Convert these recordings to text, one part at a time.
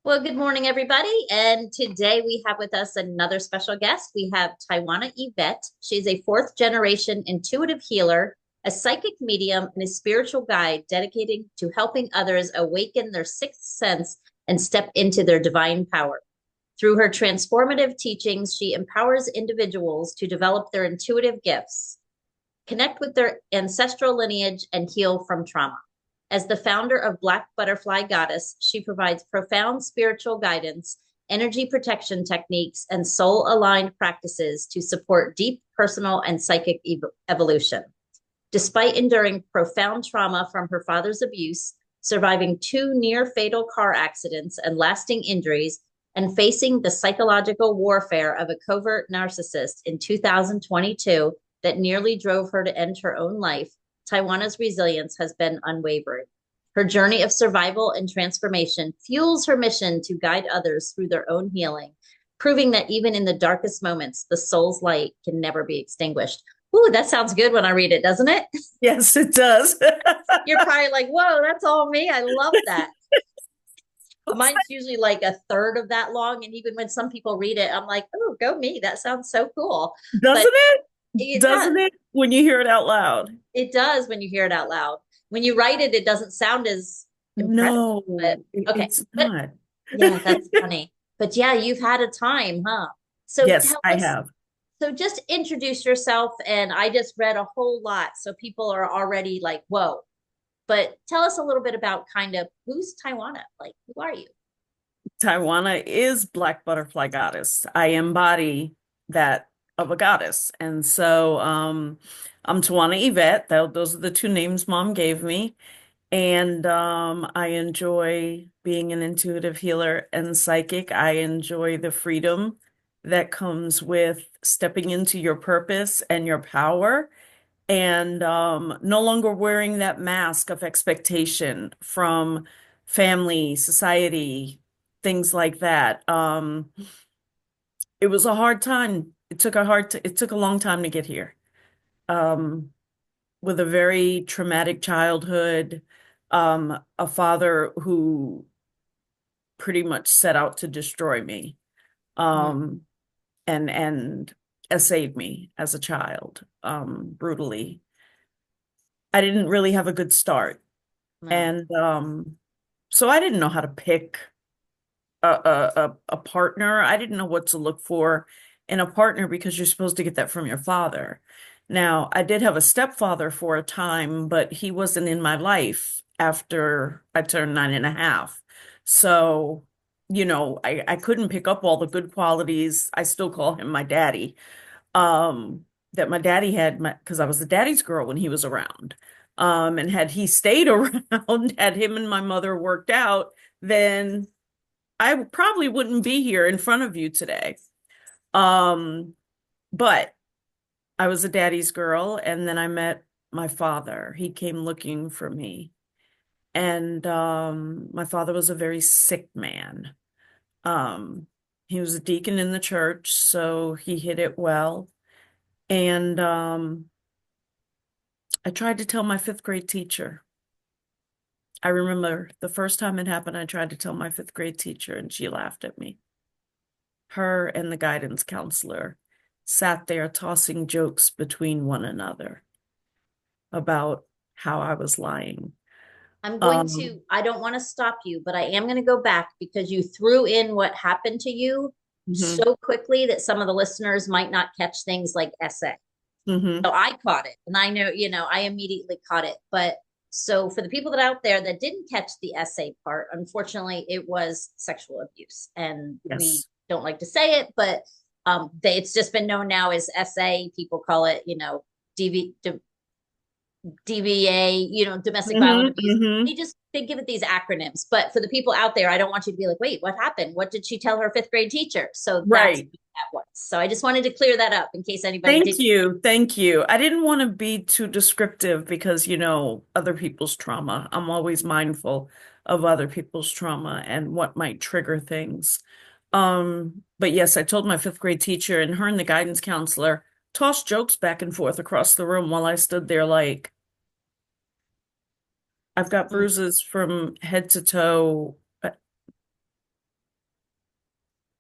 Well, good morning, everybody. And today we have with us another special guest. We have Tywanah Evette. She's a fourth generation intuitive healer, a psychic medium, and a spiritual guide dedicated to helping others awaken their sixth sense and step into their divine power. Through her transformative teachings, she empowers individuals to develop their intuitive gifts, connect with their ancestral lineage, and heal from trauma. As the founder of Black Butterfly Goddess, she provides profound spiritual guidance, energy protection techniques, and soul aligned practices to support deep personal and psychic evolution. Despite enduring profound trauma from her father's abuse, surviving two near fatal car accidents and lasting injuries, and facing the psychological warfare of a covert narcissist in 2022 that nearly drove her to end her own life, Tywanah's resilience has been unwavering. Her journey of survival and transformation fuels her mission to guide others through their own healing, proving that even in the darkest moments, the soul's light can never be extinguished. Ooh, that sounds good when I read it, doesn't it? Yes, it does. You're probably like, whoa, that's all me. I love that. Mine's usually like a third of that long. And even when some people read it, I'm like, oh, go me. That sounds so cool. But Doesn't it? it Doesn't does. it when you hear it out loud? It does when you hear it out loud. When you write it, it doesn't sound as impressive. But No, okay. it's But not. yeah, that's funny. But yeah, you've had a time, huh? So Yes, tell I us, have. so just introduce yourself. And I just read a whole lot. So people are already like, whoa. But tell us a little bit about kind of who's Taiwana? Like, who are you? Tywanna is Black Butterfly Goddess. I embody that of a goddess. And so I'm Tywanah Evette. Those are the two names mom gave me. And I enjoy being an intuitive healer and psychic. I enjoy the freedom that comes with stepping into your purpose and your power and no longer wearing that mask of expectation from family, society, things like that. It was a hard time. It took a long time to get here. Um, with a very traumatic childhood, a father who pretty much set out to destroy me, Mm, um, and essayed me as a child, brutally. I didn't really have a good start. no. And so I didn't know how to pick a partner. I didn't know what to look for in a partner because you're supposed to get that from your father. Now, I did have a stepfather for a time, but he wasn't in my life after I turned 9.5. So, I couldn't pick up all the good qualities. I still call him my daddy. That my daddy had because I was the daddy's girl when he was around. And had he stayed around, had him and my mother worked out, then I probably wouldn't be here in front of you today. Um, but I was a daddy's girl, and then I met my father. He came looking for me. And my father was a very sick man. Um, he was a deacon in the church, so he hid it well. And I tried to tell my fifth grade teacher. I remember the first time it happened, I tried to tell my fifth grade teacher, and she laughed at me. Her and the guidance counselor sat there tossing jokes between one another about how I was lying. I'm going Um, to, I don't want to stop you, but I am going to go back because you threw in what happened to you mhm, so quickly that some of the listeners might not catch things like SA. mhm. So I caught it and I know, I immediately caught it. But so for the people that out there that didn't catch the SA part, unfortunately, it was sexual abuse. And we Yes. don't like to say it, but it's just been known now as SA. People call it, DV, DBA, domestic violence Mhm, abuse. mhm. They give it these acronyms. But for the people out there, I don't want you to be like, wait, what happened? What did she tell her fifth grade teacher? So that's Right. what that was. So I just wanted to clear that up in case anybody Thank didn't. you. Thank you. I didn't want to be too descriptive because, other people's trauma. I'm always mindful of other people's trauma and what might trigger things. But yes, I told my fifth grade teacher, and her and the guidance counselor tossed jokes back and forth across the room while I stood there like, I've got Mm, bruises from head to toe.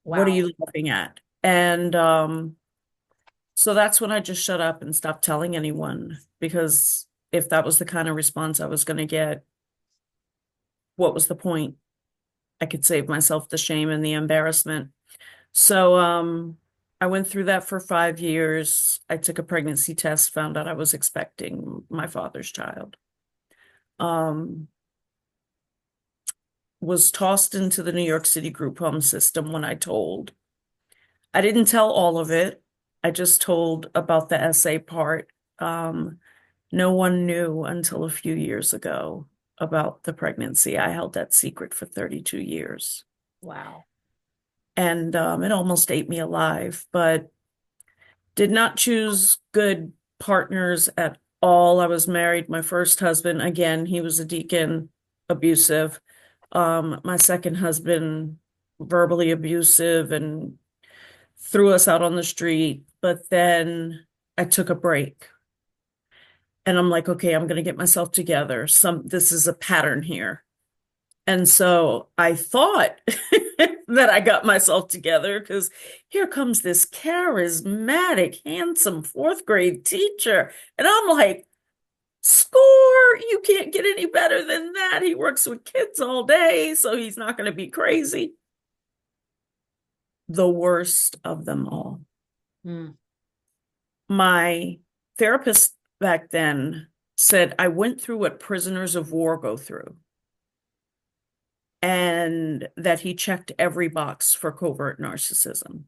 What are Wow. you laughing at? And so that's when I just shut up and stopped telling anyone, because if that was the kind of response I was going to get, what was the point? I could save myself the shame and the embarrassment. So I went through that for 5 years. I took a pregnancy test, found out I was expecting my father's child. Um, was tossed into the New York City group home system when I told. I didn't tell all of it. I just told about the essay part. Um, no one knew until a few years ago about the pregnancy. I held that secret for 32 years. Wow. And it almost ate me alive, but did not choose good partners at all. I was married. My first husband, again, he was a deacon, abusive. My second husband, verbally abusive and threw us out on the street. But then I took a break and I'm like, okay, I'm going to get myself together. This is a pattern here. And so I thought that I got myself together because here comes this charismatic, handsome fourth grade teacher. And I'm like, score! You can't get any better than that. He works with kids all day, so he's not going to be crazy. The worst of them all. Mm. My therapist back then said I went through what prisoners of war go through, and that he checked every box for covert narcissism.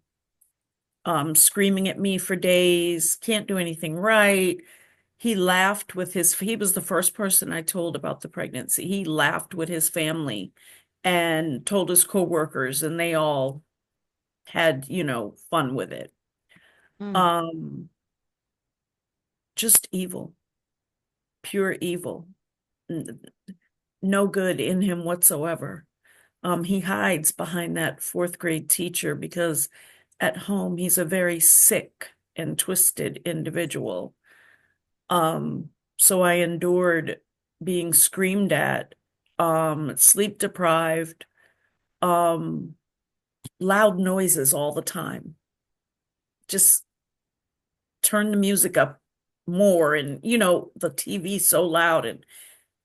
Screaming at me for days, can't do anything right. He was the first person I told about the pregnancy. He laughed with his family and told his coworkers, and they all had, fun with it. Mm. Um, just evil, pure evil. No good in him whatsoever. He hides behind that fourth grade teacher because at home he's a very sick and twisted individual. So I endured being screamed at, sleep deprived, um, loud noises all the time. Just turn the music up more, and the TV so loud, and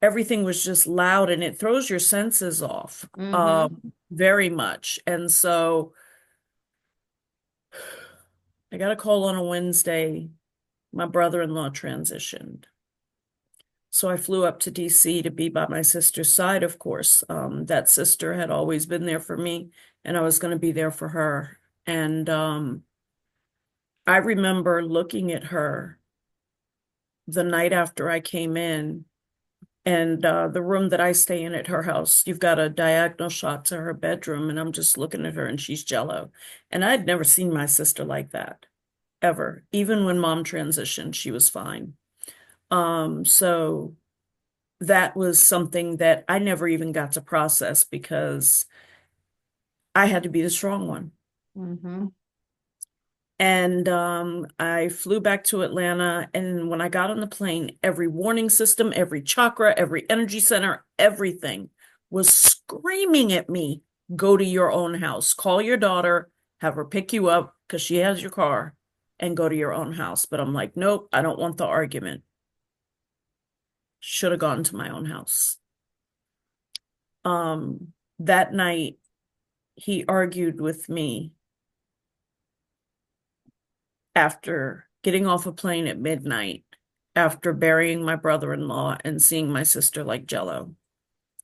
everything was just loud, and it throws your senses off Mm-hmm. very much. And so I got a call on a Wednesday. My brother-in-law transitioned. So I flew up to DC to be by my sister's side, of course. That sister had always been there for me, and I was going to be there for her. And I remember looking at her the night after I came in, and the room that I stay in at her house, you've got a diagonal shot to her bedroom, and I'm just looking at her, and she's jello. And I'd never seen my sister like that, ever. Even when mom transitioned, she was fine. So that was something that I never even got to process because I had to be the strong one. Mm-hmm. And I flew back to Atlanta. And when I got on the plane, every warning system, every chakra, every energy center, everything was screaming at me, go to your own house, call your daughter, have her pick you up because she has your car, and go to your own house. But I'm like, nope, I don't want the argument. Should have gone to my own house. That night, he argued with me after getting off a plane at midnight, after burying my brother-in-law and seeing my sister like jello.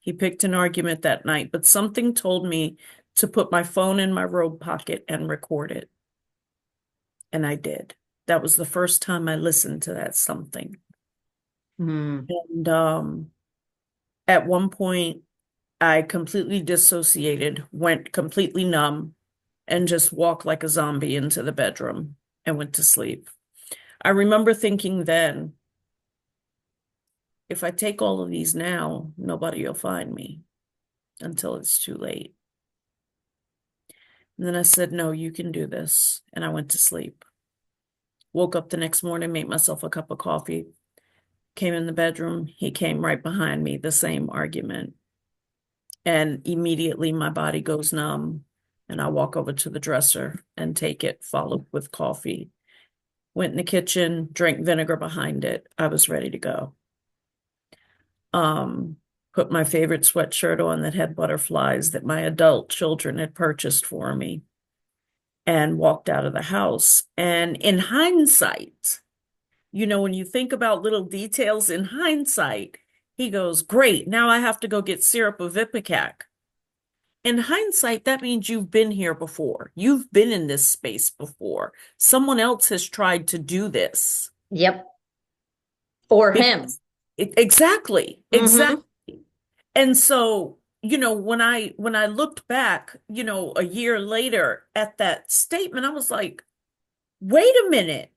He picked an argument that night, but something told me to put my phone in my robe pocket and record it. And I did. That was the first time I listened to that something. Mm. And at one point, I completely dissociated, went completely numb, and just walked like a zombie into the bedroom and went to sleep. I remember thinking then, if I take all of these now, nobody will find me until it's too late. And then I said, no, you can do this. And I went to sleep. Woke up the next morning, made myself a cup of coffee, came in the bedroom. He came right behind me, the same argument. And immediately my body goes numb And I walk over to the dresser and take it, followed with coffee. Went in the kitchen, drank vinegar behind it. I was ready to go. Um, Put my favorite sweatshirt on that had butterflies that my adult children had purchased for me and walked out of the house. And in hindsight, when you think about little details in hindsight, he goes, "Great, now I have to go get syrup of Ipecac." In hindsight, that means you've been here before. You've been in this space before. Someone else has tried to do this. Yep. For him. Because exactly, exactly. Mm-hmm. And so, when I looked back, a year later at that statement, I was like, wait a minute.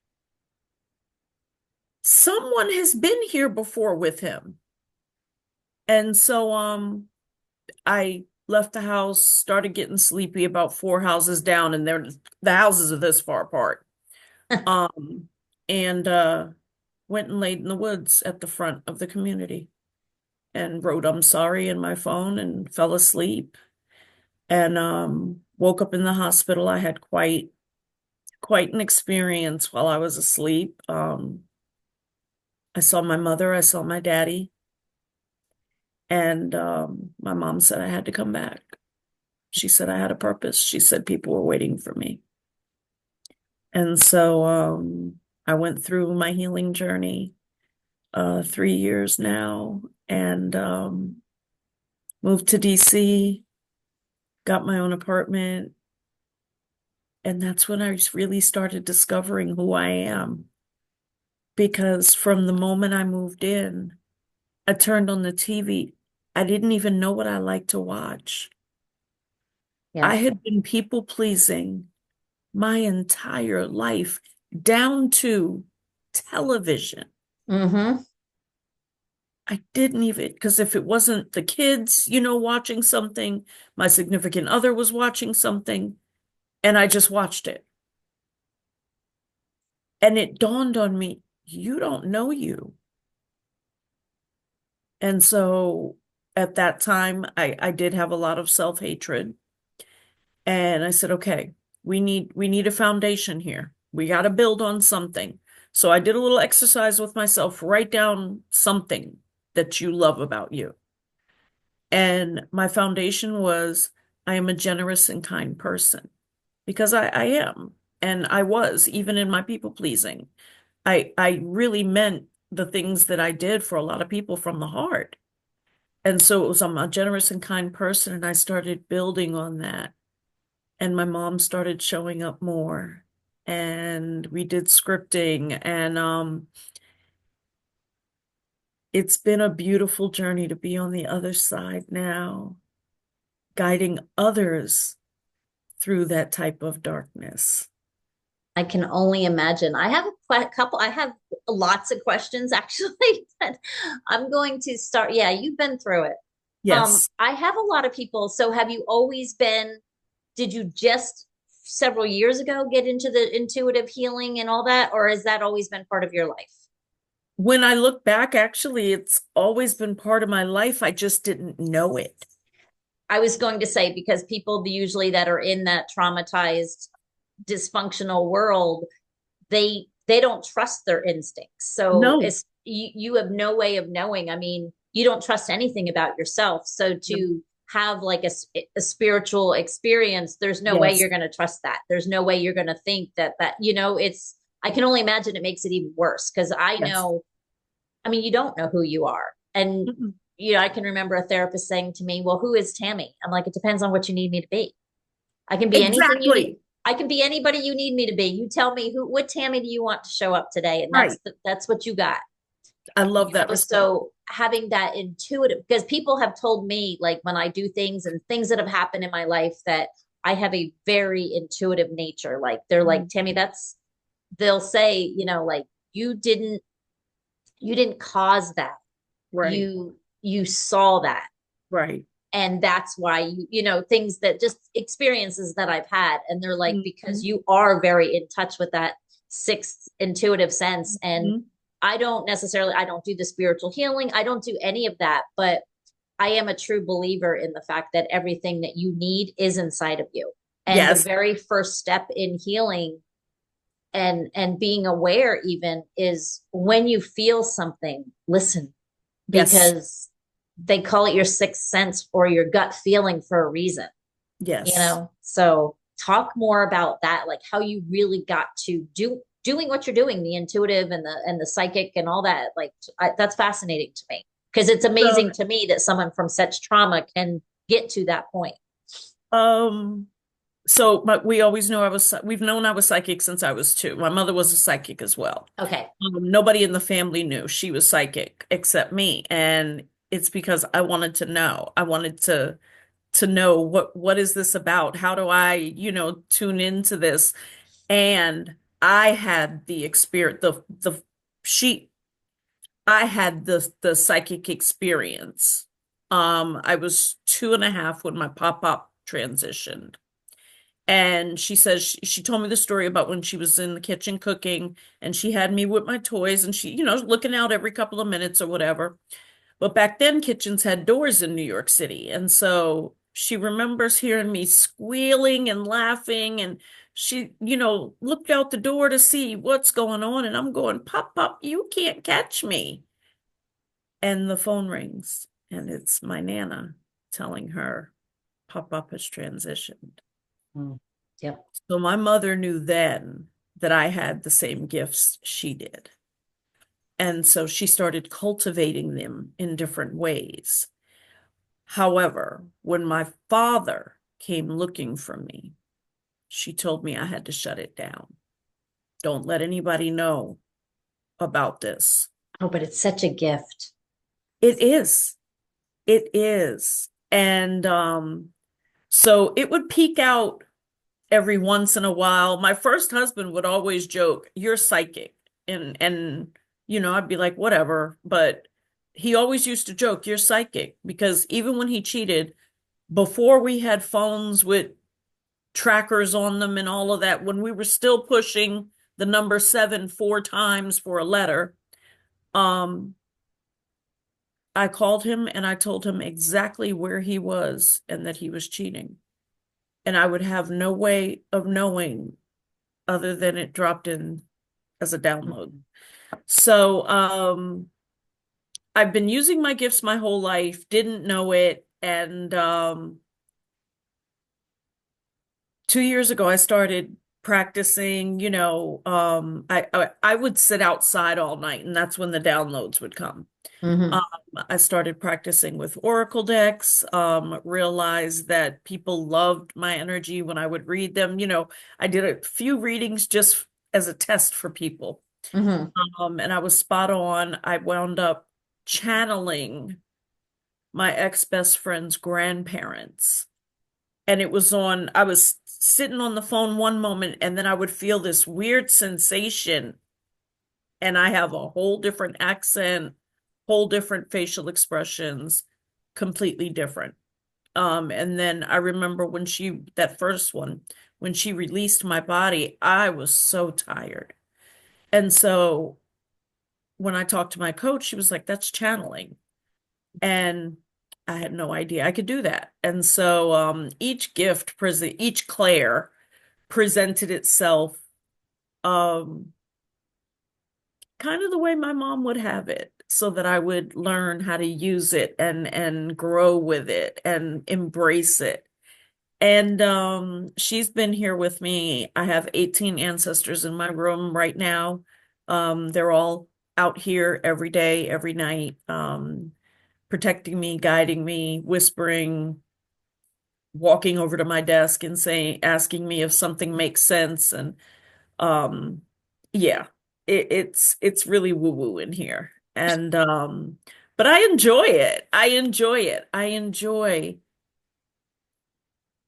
Someone has been here before with him. And so I left the house, started getting sleepy about four houses down, and the houses are this far apart. Um and went and laid in the woods at the front of the community and wrote "I'm sorry" in my phone and fell asleep. And woke up in the hospital. I had quite an experience while I was asleep. I saw my mother, I saw my daddy, and my mom said I had to come back. She said I had a purpose. She said people were waiting for me. And so I went through my healing journey, 3 years now, and moved to DC, got my own apartment, and that's when I really started discovering who I am. Because from the moment I moved in, I turned on the TV. I didn't even know what I liked to watch. Yeah. I had been people pleasing my entire life, down to television. Mm-hmm. I didn't even, because if it wasn't the kids, watching something, my significant other was watching something, and I just watched it. And it dawned on me, you don't know you. And so at that time, I did have a lot of self-hatred. And I said, okay, we need a foundation here. We got to build on something. So I did a little exercise with myself, write down something that you love about you. And my foundation was I am a generous and kind person because I am. And I was, even in my people pleasing. I really meant the things that I did for a lot of people from the heart. And so it was, I'm a generous and kind person. And I started building on that. And my mom started showing up more. And we did scripting. And it's been a beautiful journey to be on the other side now, guiding others through that type of darkness. I can only imagine. I have couple, I have lots of questions actually, but I'm going to start. Yeah, you've been through it. Yes. I have a lot of people. So have you always been, did you just several years ago get into the intuitive healing and all that, or has that always been part of your life? When I look back, actually, it's always been part of my life. I just didn't know it. I was going to say, because people usually that are in that traumatized, dysfunctional world, they don't trust their instincts. So No. it's you have no way of knowing. I mean, you don't trust anything about yourself. So to have like a spiritual experience, there's no way Yes. you're going to trust that. There's no way you're going to think that it's, I can only imagine it makes it even worse because I Yes. know, I mean, you don't know who you are. And Mm-mm. I can remember a therapist saying to me, "Well, who is Tammy?" I'm like, "It depends on what you need me to be. I can be anything you need. Exactly. I can be anybody you need me to be. You tell me what Tammy do you want to show up today, and Right. that's what you got." I love that response. So having that intuitive, because people have told me, like when I do things and things that have happened in my life, that I have a very intuitive nature. Like they're like, Mhm. "Tammy, that's," they'll say, like you didn't cause that. Right. You saw that, Right. and that's why things that just experiences that I've had, and they're like, because Mhm. you are very in touch with that sixth intuitive sense. And Mhm. I don't do the spiritual healing, I don't do any of that, but I am a true believer in the fact that everything that you need is inside of you. And the Yes. very first step in healing and being aware even is when you feel something, listen, Yes. because they call it your sixth sense or your gut feeling for a reason, you Yes. know? So talk more about that, like how you really got to doing what you're doing, the intuitive and the psychic and all that. Like that's fascinating to me because it's So, amazing to me that someone from such trauma can get to that point. um, but we always knew we've known I was psychic since I was 2. My mother was a psychic as well. Okay. Nobody in the family knew she was psychic except me. And it's because I wanted to know. I wanted to know what is this about? How do I, tune into this? And I had the experience, she I had the psychic experience. I was 2.5 when my pop-up transitioned. And she says she told me the story about when she was in the kitchen cooking and she had me with my toys and she, looking out every couple of minutes or whatever. But back then, kitchens had doors in New York City. And so she remembers hearing me squealing and laughing. And she, looked out the door to see what's going on. And I'm going, Pop, Pop, you can't catch me. And the phone rings. And it's my Nana telling her Pop, Pop has transitioned. Mm. Yep. So my mother knew then that I had the same gifts she did. And so she started cultivating them in different ways. However, when my father came looking for me, she told me I had to shut it down. Don't let anybody know about this. Oh, but it's such a gift. It is. It is. And so it would peek out every once in a while. My first husband would always joke, "You're psychic." And I'd be like, "Whatever." But he always used to joke, "You're psychic," because even when he cheated, before we had phones with trackers on them and all of that, when we were still pushing the number 7 4 times for a letter, um, I called him and I told him exactly where he was and that he was cheating. And I would have no way of knowing other than it dropped in as a download. So, I've been using my gifts my whole life, didn't know it, and 2 years ago I started practicing, I would sit outside all night and that's when the downloads would come. Um, Hmm. I started practicing with Oracle decks, realized that people loved my energy when I would read them. I did a few readings just as a test for people. Hmm. And I was spot on. I wound up channeling my ex-best friend's grandparents. And I was sitting on the phone one moment and then I would feel this weird sensation and I have a whole different accent, whole different facial expressions, completely different. And then I remember that first one, when she released my body, I was so tired. And so when I talked to my coach, she was like, "That's channeling." And I had no idea I could do that. And so each Claire presented itself um, kind of the way my mom would have it, so that I would learn how to use it and grow with it and embrace it. And she's been here with me. I have 18 ancestors in my room right now. They're all out here every day, every night, protecting me, guiding me, whispering, walking over to my desk and asking me if something makes sense. And um, yeah, it's really woo-woo in here. And but I enjoy it. I enjoy it. I enjoy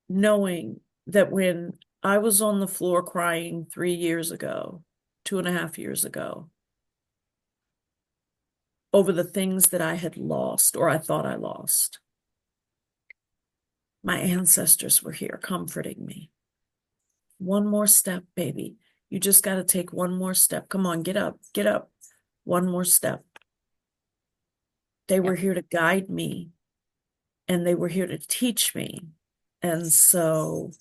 knowing that when I was on the floor crying 3 years ago, 2.5 years ago, over the things that I had lost or I thought I lost, my ancestors were here comforting me. One more step, baby. You just got to take one more step. Come on, get up, get up. One more step. They were Yep. here to guide me and they were here to teach me. And so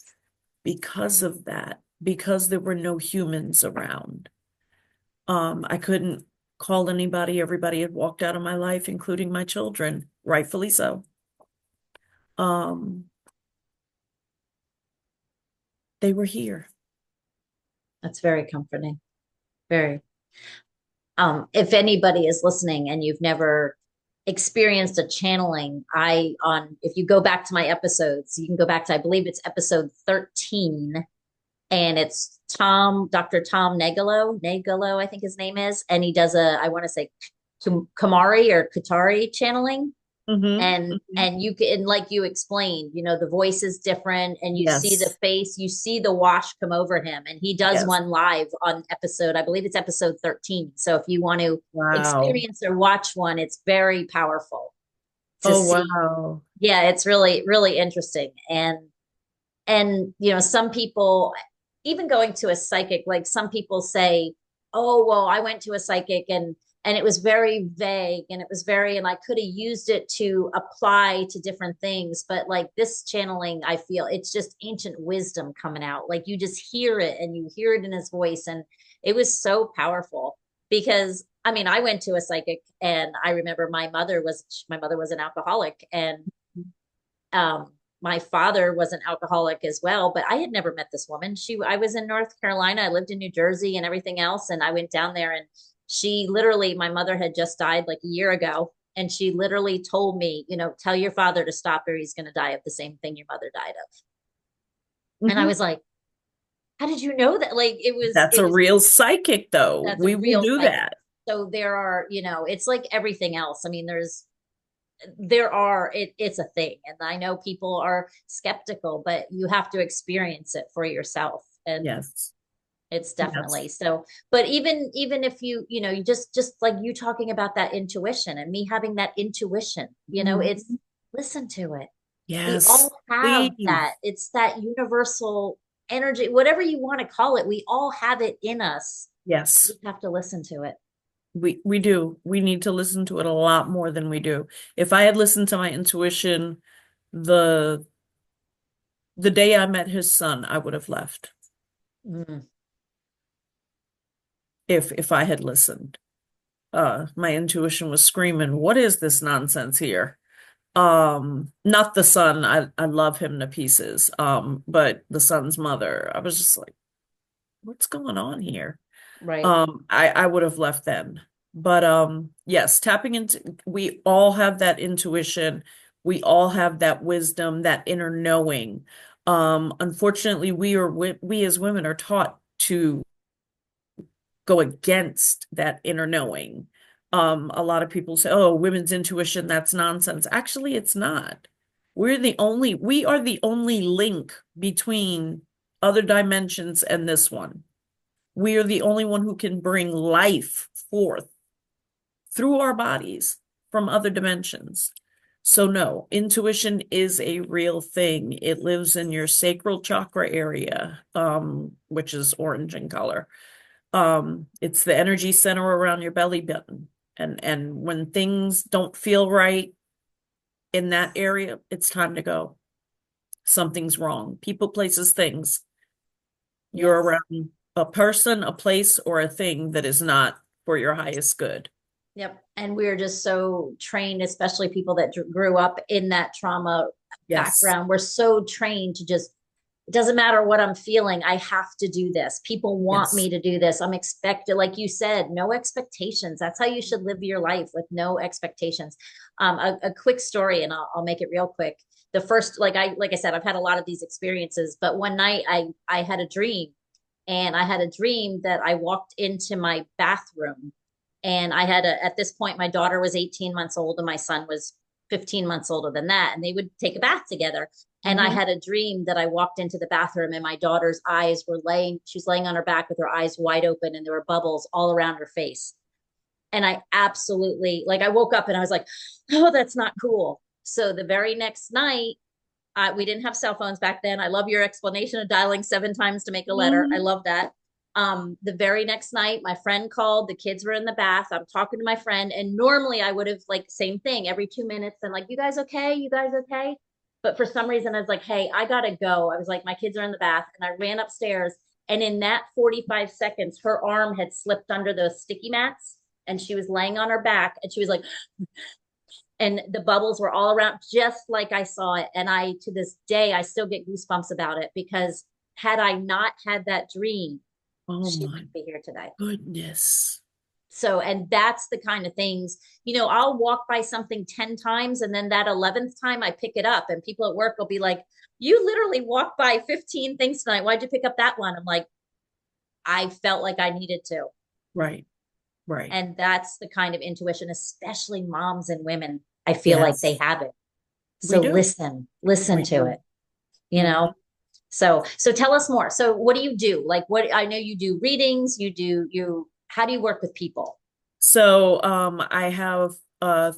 because of that, because there were no humans around. I couldn't call anybody. Everybody had walked out of my life, including my children, rightfully so. Um, they were here. That's very comforting. Very. If anybody is listening and you've never experienced a channeling, if you go back to my episodes, you can go back to, I believe it's episode 13, and it's Dr. Tom Nagalo, I think his name is, and he does I want to say Kamari or Katari channeling. Mm-hmm. And you can, like you explained, the voice is different, and you see the Yes. face, you see the wash come over him, and he does Yes. one live on episode, I believe it's episode 13. So if you want to Wow. experience or watch one, it's very powerful to Oh, see. wow. Yeah, it's really really interesting. And some people, even going to a psychic, like some people say, oh well, I went to a psychic, and it was very vague, and it was very, and I could have used it to apply to different things, but like this channeling, I feel it's just ancient wisdom coming out, like you just hear it, and you hear it in his voice, and it was so powerful. Because I mean, I went to a psychic, and I remember my mother was an alcoholic, and um, my father was an alcoholic as well, but I had never met this woman. I was in North Carolina, I lived in New Jersey and everything else. And I went down there, and she literally, my mother had just died like a year ago. And she literally told me, tell your father to stop, or he's going to die of the same thing your mother died of. And I Hmm. was like, how did you know that? Like That's it a was, real psychic, though. that's a We will real do psychic. that. So there are, it's like everything else. I mean, it's a thing, and I know people are skeptical, but you have to experience it for yourself, and Yes. it's Yes. definitely so. But even if you just like you talking about that intuition, and me having that intuition, it's, Mhm. listen to it. We Yes. all have Please. that. It's that universal energy, whatever you want to call it, we all have it in us. We Yes. have to listen to it. We do. We need to listen to it a lot more than we do. If I had listened to my intuition the the day I met his son, I would have left. Mm, If I had listened. My intuition was screaming, "What is this nonsense here?" Not the son. I love him to pieces. But the son's mother. I was just like, "What's going on here?" right. I would have left then. But yes, tapping into, we all have that intuition. We all have that wisdom, that inner knowing. Unfortunately, we as women are taught to go against that inner knowing. A lot of people say, "Oh, women's intuition, that's nonsense." Actually, it's not. We are the only link between other dimensions and this one. We are the only one who can bring life forth through our bodies from other dimensions. So no, intuition is a real thing. It lives in your sacral chakra area, which is orange in color. It's the energy center around your belly button. And when things don't feel right in that area, it's time to go. Something's wrong. People, places, things. You're Yes. around a person, a place, or a thing that is not for your highest good. Yep. And we're just so trained, especially people that grew up in that trauma Yes. background. We're so trained to just, it doesn't matter what I'm feeling. I have to do this. People want me Yes. to do this. I'm expected, like you said, no expectations. That's how you should live your life, with no expectations. A quick story, and I'll make it real quick. The first, like I said, I've had a lot of these experiences, but one night I had a dream, and I had a dream that I walked into my bathroom, and at this point, my daughter was 18 months old and my son was 15 months older than that. And they would take a bath together. And I Hmm. had a dream that I walked into the bathroom, and my daughter's eyes were she was laying on her back with her eyes wide open, and there were bubbles all around her face. And I absolutely, like, I woke up and I was like, oh, that's not cool. So the very next night, we didn't have cell phones back then. I love your explanation of dialing 7 times to make a letter. I Hmm. love that. The very next night, my friend called. The kids were in the bath. I'm talking to my friend, and normally I would have, like, same thing every 2 minutes and like, you guys okay? You guys okay? But for some reason, I was like, hey, I gotta go. I was like, my kids are in the bath, and I ran upstairs. And in that 45 seconds, her arm had slipped under those sticky mats, and she was laying on her back, and she was like, and the bubbles were all around, just like I saw it. And I, to this day, I still get goosebumps about it because had I not had that dream, Oh she my wouldn't be here today. goodness. So, and that's the kind of things, I'll walk by something 10 times and then that 11th time I pick it up and people at work will be like, you literally walked by 15 things tonight. Why'd you pick up that one? I'm like, I felt like I needed to. Right, right. And that's the kind of intuition, especially moms and women. I feel like they Yes, have it. we So do. listen We to do. it, you Hmm. know? So tell us more. So what do you do? Like what I know you do readings, how do you work with people? So, I have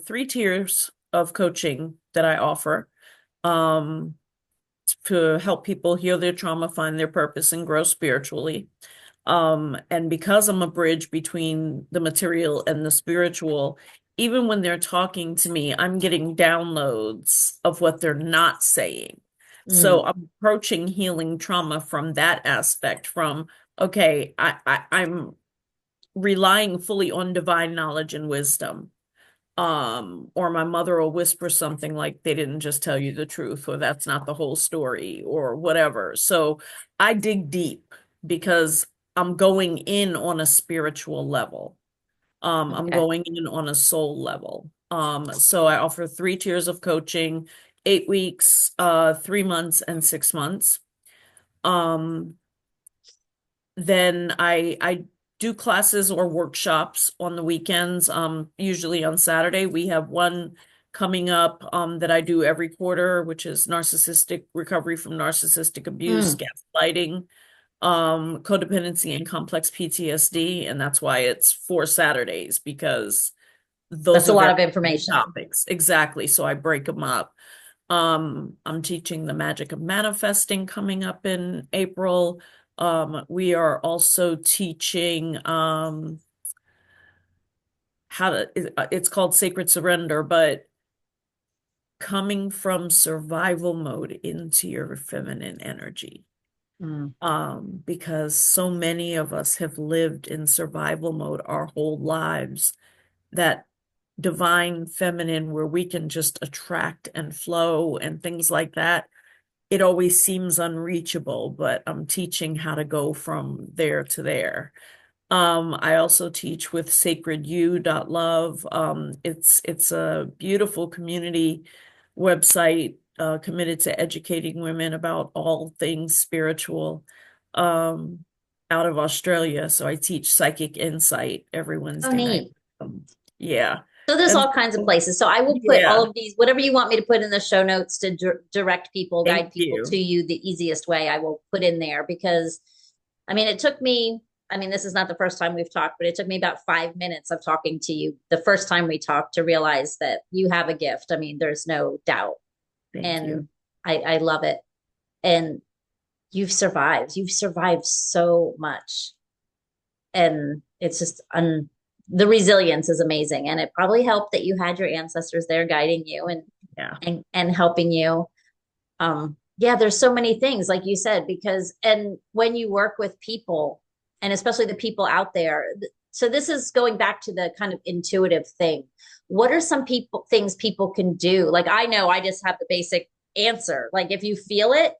3 tiers of coaching that I offer um, to help people heal their trauma, find their purpose, and grow spiritually. And because I'm a bridge between the material and the spiritual, even when they're talking to me, I'm getting downloads of what they're not saying. So Mm, I'm approaching healing trauma from that aspect, from, okay, I'm relying fully on divine knowledge and wisdom. Or my mother will whisper something like they didn't just tell you the truth, or that's not the whole story, or whatever. So I dig deep because I'm going in on a spiritual level. I'm okay. going in on a soul level. So I offer 3 tiers of coaching, 8 weeks, 3 months, and 6 months. Um, then I do classes or workshops on the weekends. Usually on Saturday. We have one coming up that I do every quarter, which is narcissistic recovery from narcissistic abuse, Mm, gaslighting, codependency, and complex PTSD. And that's why it's 4 Saturdays, because those that's a are lot very of big information. topics. Exactly. So I break them up. I'm teaching the magic of manifesting coming up in April. We are also teaching how to, it's called sacred surrender, but coming from survival mode into your feminine energy. Mm, Because so many of us have lived in survival mode our whole lives, that divine feminine where we can just attract and flow and things like that, it always seems unreachable, but I'm teaching how to go from there to there. I also teach with sacredyou.love. It's a beautiful community website committed to educating women about all things spiritual um, out of Australia. So I teach psychic insight every oh, Wednesday night. neat. Um, yeah. So there's And all kinds of so, places. So I will put all yeah, of these, whatever you want me to put in the show notes to direct people, thank guide people to you. you the easiest way. I will put in there because, I mean, it took me. I mean, this is not the first time we've talked, but it took me about 5 minutes of talking to you the first time we talked to realize that you have a gift. I mean, there's no doubt, Thank you. and I love it. And you've survived. You've survived so much, and it's just the resilience is amazing, and it probably helped that you had your ancestors there guiding you and Yeah. helping you. Yeah, there's so many things like you said, because and when you work with people, and especially the people out there, so this is going back to the kind of intuitive thing. What are some things people can do? Like, I know I just have the basic answer, like if you feel it,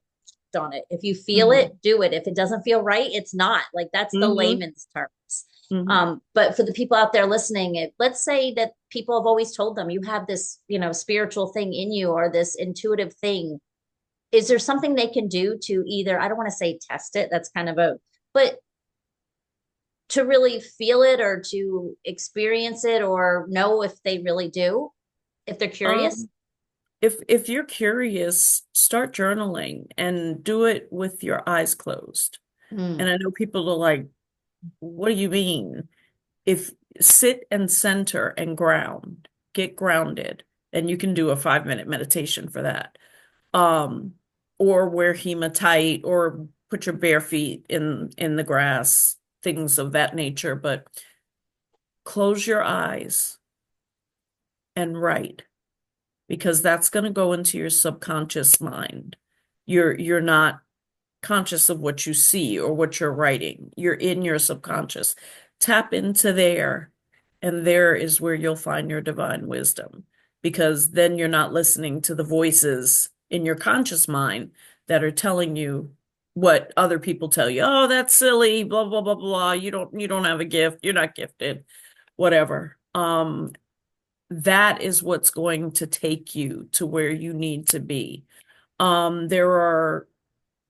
on it. If you feel Hmm. it, do it. If it doesn't feel right, it's not. Like, that's the Hmm. layman's terms. Hmm. But for the people out there listening, let's say that people have always told them you have this, spiritual thing in you or this intuitive thing. Is there something they can do to either, I don't want to say test it, that's kind of but to really feel it or to experience it or know if they really do, if they're curious? Um, if you're curious, start journaling and do it with your eyes closed. And Mm, I know people are like, what do you mean? If sit and center and ground, get grounded, and you can do a 5 minute meditation for that. Um, or wear hematite or put your bare feet in the grass, things of that nature, but close your eyes and write. because that's going to go into your subconscious mind. You're not conscious of what you see or what you're writing. You're in your subconscious. Tap into there, and there is where you'll find your divine wisdom, because then you're not listening to the voices in your conscious mind that are telling you what other people tell you. Oh, that's silly, blah blah blah blah. You don't have a gift. You're not gifted. Whatever. That is what's going to take you to where you need to be. There are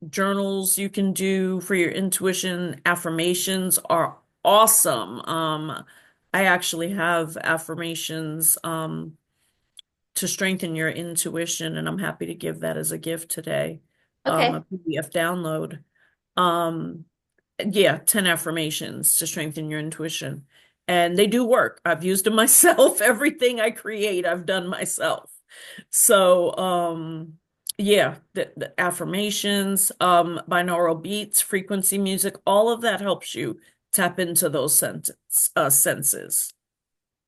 journals you can do for your intuition. Affirmations are awesome. I actually have affirmations to strengthen your intuition, and I'm happy to give that as a gift today. Okay. A PDF download. Um, yeah, 10 affirmations to strengthen your intuition. And they do work. I've used them myself. Everything I create, I've done myself. So, yeah, the affirmations, binaural beats, frequency music, all of that helps you tap into those senses.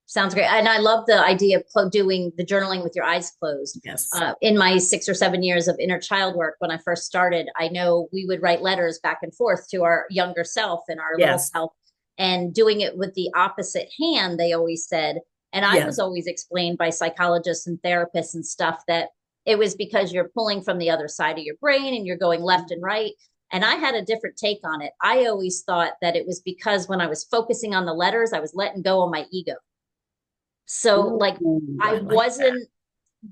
Sounds great. And I love the idea of doing the journaling with your eyes closed. Yes. In my 6 or 7 years of inner child work, when I first started, I know we would write letters back and forth to our younger self and our little Yes. self, and doing it with the opposite hand, they always said. And I was Yes. always explained by psychologists and therapists and stuff that it was because you're pulling from the other side of your brain and you're going left and right. And I had a different take on it. I always thought that it was because when I was focusing on the letters, I was letting go of my ego. So like Ooh, I I like that. wasn't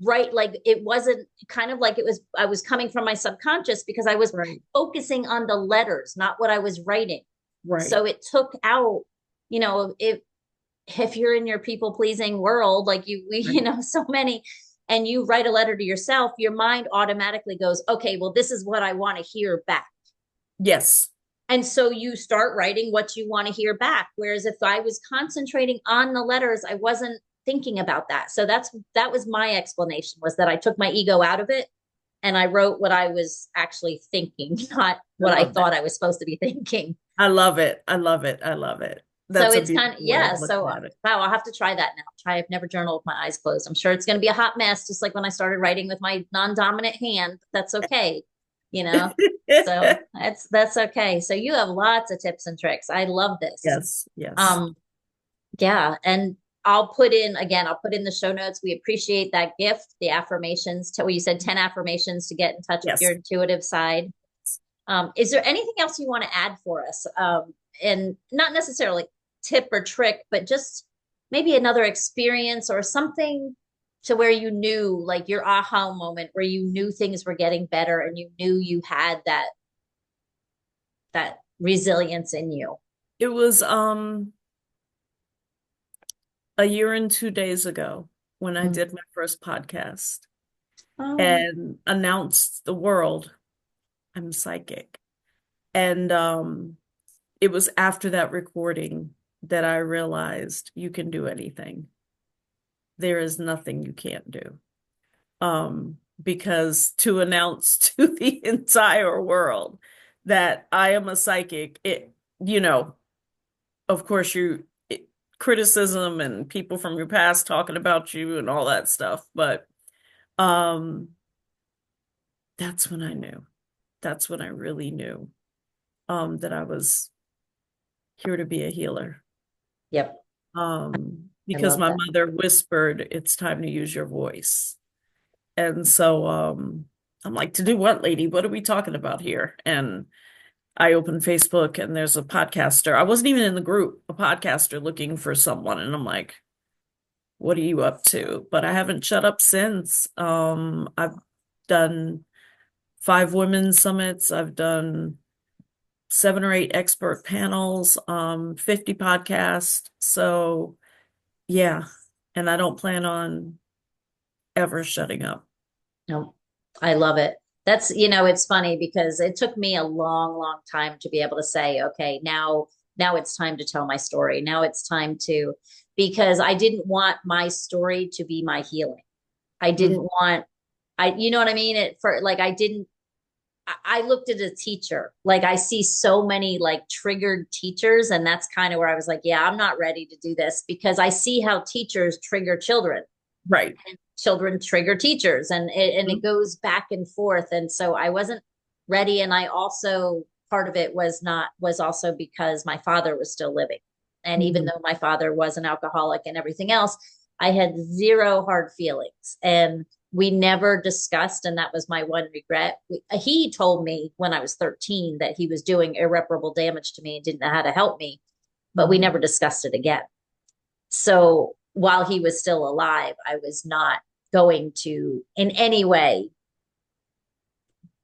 right, like it wasn't kind of like it was, I was coming from my subconscious because I was Right. focusing on the letters, not what I was writing. Right. So it took out, if you're in your people pleasing world, like Right. so many, and you write a letter to yourself, your mind automatically goes, okay, well, this is what I want to hear back. Yes. And so you start writing what you want to hear back. Whereas if I was concentrating on the letters, I wasn't thinking about that. So that was my explanation, was that I took my ego out of it and I wrote what I was actually thinking, not I what I love that. thought I was supposed to be thinking. I love it. I love it. I love it. So That's a it's kind of, beautiful way yeah. of So looking at it. wow, I'll have to try that now. I've never journaled with my eyes closed. I'm sure it's going to be a hot mess, just like when I started writing with my non-dominant hand. But that's okay, you know. So that's okay. So you have lots of tips and tricks. I love this. Yes. Yes. Um, yeah, and I'll put in the show notes. We appreciate that gift, the affirmations. To, well, you said 10 affirmations to get in touch with your Yes. intuitive side. Is there anything else you want to add for us? And not necessarily tip or trick, but just maybe another experience or something to where you knew, like your aha moment where you knew things were getting better and you knew you had that resilience in you. It was a year and 2 days ago when I Mm. did my first podcast Oh, and announced the world I'm psychic. And it was after that recording that I realized you can do anything. There is nothing you can't do. Because to announce to the entire world that I am a psychic, you know, of course, criticism and people from your past talking about you and all that stuff, but um, that's when I knew. That's when I really knew that I was here to be a healer. yep. I Because love my that. mother whispered, "It's time to use your voice." And so I'm like, "To do what, lady? What are we talking about here?" And I opened Facebook and there's a podcaster. I wasn't even in the group, a podcaster looking for someone. And I'm like, what are you up to? But I haven't shut up since. I've done 5 women's summits. I've done 7 or 8 expert panels, 50 podcasts. So yeah. And I don't plan on ever shutting up. No, I love it. That's, it's funny because it took me a long, long time to be able to say, okay, now it's time to tell my story. Now it's time to, because I didn't want my story to be my healing. I didn't Mhm. want, you know what I mean? I didn't, I looked at a teacher, like I see so many like triggered teachers. And that's kind of where I was like, yeah, I'm not ready to do this because I see how teachers trigger children. Right. children trigger teachers, and it goes back and forth. And so I wasn't ready. And I also, part of it was also because my father was still living. And even Mhm. though my father was an alcoholic and everything else, I had zero hard feelings. And we never discussed, and that was my one regret. He told me when I was 13 that he was doing irreparable damage to me and didn't know how to help me, but we Mhm. never discussed it again. So while he was still alive, I was not going to in any way,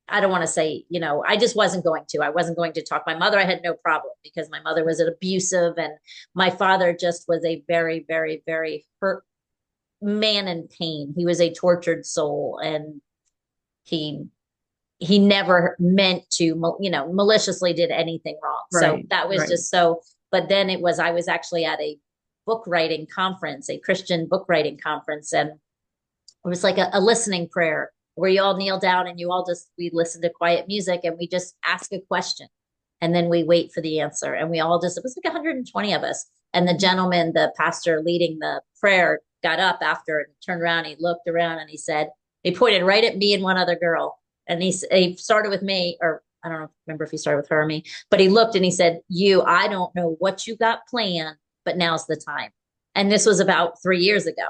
I don't want to say, I just wasn't going to. I wasn't going to talk. My mother, I had no problem because my mother was an abusive, and my father just was a very, very, very hurt man in pain. He was a tortured soul, and he he never meant to, maliciously did anything wrong. So Right, that was right. just so. But then I was actually at a book writing conference, a Christian book writing conference, and it was like a listening prayer where you all kneel down and we listen to quiet music and we just ask a question, and then we wait for the answer. And it was like 120 of us. And the Mhm. gentleman, the pastor leading the prayer, got up after and turned around. He looked around and he pointed right at me and one other girl. And he started with me, or I don't remember if he started with her or me, but he looked and he said, I don't know what you got planned, but now's the time. And this was about 3 years ago.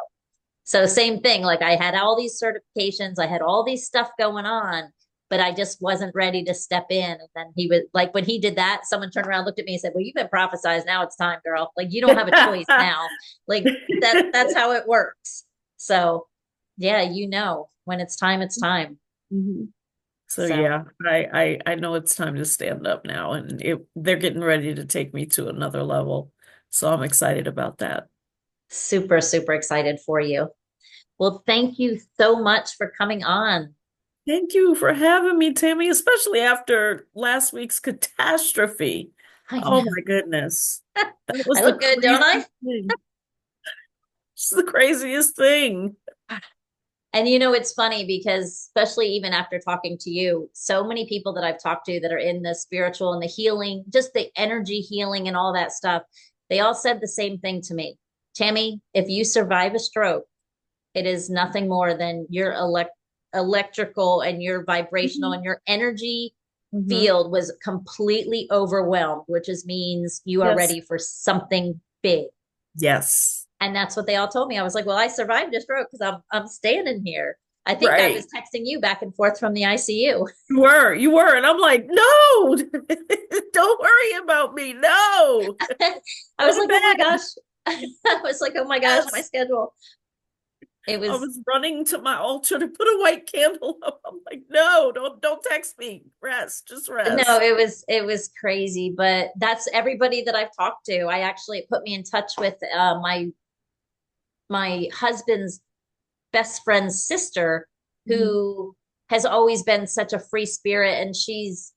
So same thing, like I had all these certifications, I had all these stuff going on, but I just wasn't ready to step in. And then he was like, when he did that, someone turned around, looked at me and said, well, you've been prophesized. Now it's time, girl. Like you don't have a choice now. Like that's how it works. So yeah, when it's time, it's time. Mhm. So So yeah, I know it's time to stand up now, and they're getting ready to take me to another level. So I'm excited about that. super, super excited for you. Well, thank you so much for coming on. Thank you for having me, Tammy, especially after last week's catastrophe. I Oh know. my goodness. That was I the look good, don't I? craziest thing. It's the craziest thing. And it's funny because, especially even after talking to you, so many people that I've talked to that are in the spiritual and the healing, just the energy healing and all that stuff, they all said the same thing to me. Tammy, if you survive a stroke, it is nothing more than your electrical and your vibrational Mhm. and your energy Mhm. field was completely overwhelmed, which means you are Yes. ready for something big. Yes. And that's what they all told me. I was like, well, I survived a stroke because I'm standing here. I think I was Right. texting you back and forth from the ICU. You were. And I'm like, no, don't worry about me. No, I go was to like, oh my bed. gosh. I was like, oh my gosh, my Yes. schedule. It I was was running to my altar to put a white candle up. I'm like, no, don't text me. Rest, just no, rest. it was crazy, but that's everybody that I've talked to. It put me in touch with my husband's best friend's sister, Mhm. who has always been such a free spirit. And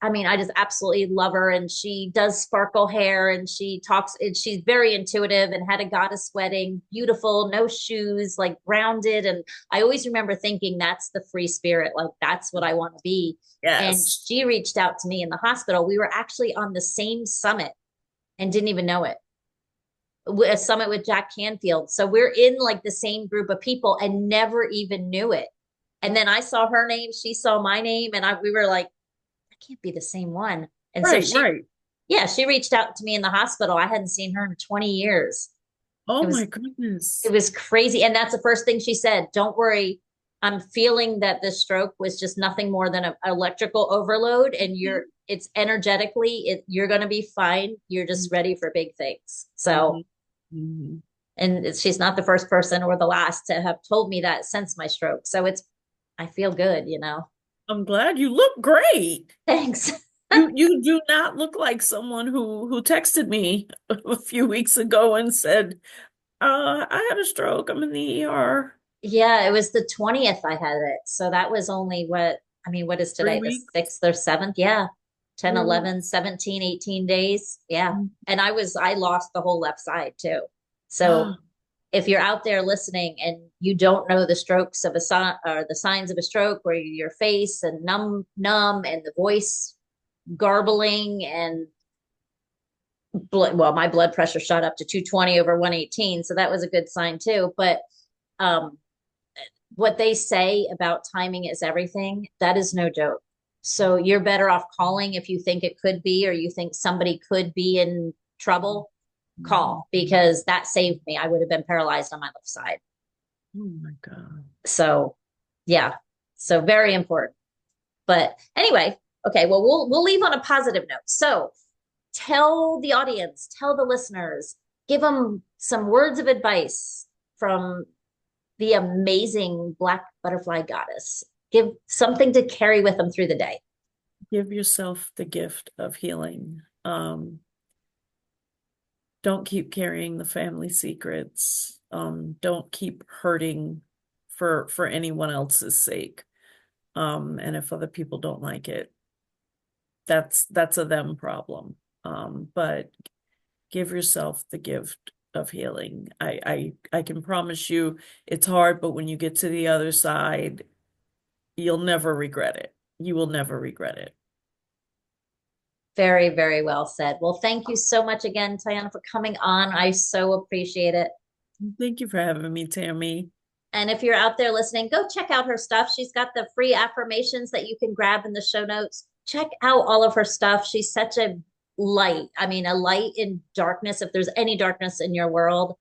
I mean, I just absolutely love her. And she does sparkle hair and she talks, and she's very intuitive and had a goddess wedding, beautiful, no shoes, like grounded. And I always remember thinking that's the free spirit. Like that's what I want to be. And Yes. she reached out to me in the hospital. We were actually on the same summit and didn't even know it, a summit with Jack Canfield. So we're in like the same group of people and never even knew it. And then I saw her name, she saw my name, and we were like, that can't be the same one. And so Right, right. she reached out to me in the hospital. I hadn't seen her in 20 years. It Oh my was, it goodness. was crazy. And that's the first thing she said. Don't worry. I'm feeling that this stroke was just nothing more than an electrical overload, and it's energetically, you're going to be fine. You're just ready for big things. So, Mhm. Mhm. and she's not the first person or the last to have told me that since my stroke. So I feel good. I'm glad you look great. Thanks. You do not look like someone who texted me a few weeks ago and said, I had a stroke. I'm in the ER. Yeah, it was the 20th I had it. So that was only what is Three today? The weeks. 6th or 7th? Yeah. 10, 11, Three 17, 18 days. Yeah. weeks. And I lost the whole left side too. So if you're out there listening and you don't know the strokes of a sign or the signs of a stroke, where your face and numb and the voice garbling and my blood pressure shot up to 220 over 118. So that was a good sign too. But um, what they say about timing is everything, that is no joke. So you're better off calling if you think it could be, or you think somebody could be in trouble, call, because that saved me. I would have been paralyzed on my left side. Oh my God. So yeah, so very important. But anyway, okay, well, we'll leave on a positive note. So tell the audience, tell the listeners, give them some words of advice from the amazing Black butterfly goddess. Give something to carry with them through the day. Give yourself the gift of healing. Don't keep carrying the family secrets. Don't keep hurting for anyone else's sake. And if other people don't like it, that's a them problem. But give yourself the gift of healing. I can promise you it's hard, but when you get to the other side, you'll never regret it. You will never regret it. Very, very well said. Well, thank you so much again, Tywanah, for coming on. I so appreciate it. Thank you for having me, Tammy. And if you're out there listening, go check out her stuff. She's got the free affirmations that you can grab in the show notes. Check out all of her stuff. She's such a light. I mean, a light in darkness. If there's any darkness in your world,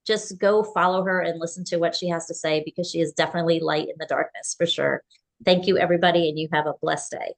just go follow her and listen to what she has to say, because she is definitely light in the darkness for sure. Thank you, everybody, and you have a blessed day.